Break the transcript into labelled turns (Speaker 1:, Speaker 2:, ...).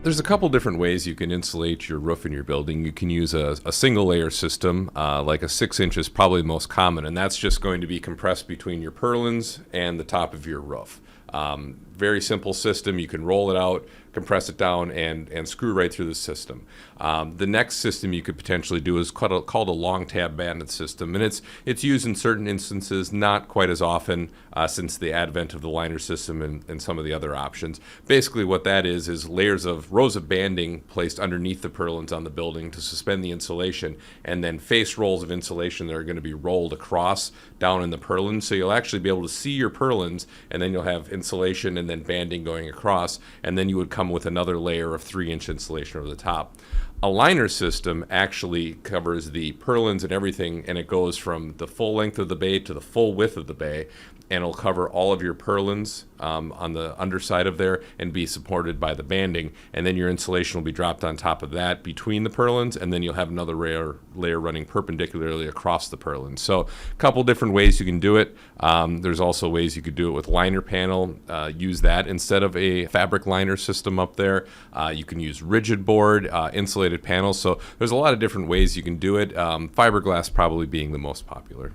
Speaker 1: There's a couple different ways you can insulate your roof in your building. You can use a single layer system, like a 6 inch is probably the most common, and that's just going to be compressed between your purlins and the top of your roof. Very simple system. You can roll it out, compress it down, and screw right through the system. The next system you could potentially do is called a long tab banded system, and it's used in certain instances, not quite as often since the advent of the liner system and some of the other options. Basically what that is rows of banding placed underneath the purlins on the building to suspend the insulation, and then face rolls of insulation that are going to be rolled across down in the purlins. So you'll actually be able to see your purlins, and then you'll have insulation and then banding going across, and then you would come with another layer of 3-inch insulation over the top. A liner system actually covers the purlins and everything, and it goes from the full length of the bay to the full width of the bay, and it'll cover all of your purlins on the underside of there and be supported by the banding, and then your insulation will be dropped on top of that between the purlins, and then you'll have another layer running perpendicularly across the purlins. So a couple different ways you can do it. There's also ways you could do it with liner panel, use that instead of a fabric liner system up there. You can use rigid board, insulated panels, so there's a lot of different ways you can do it, fiberglass probably being the most popular.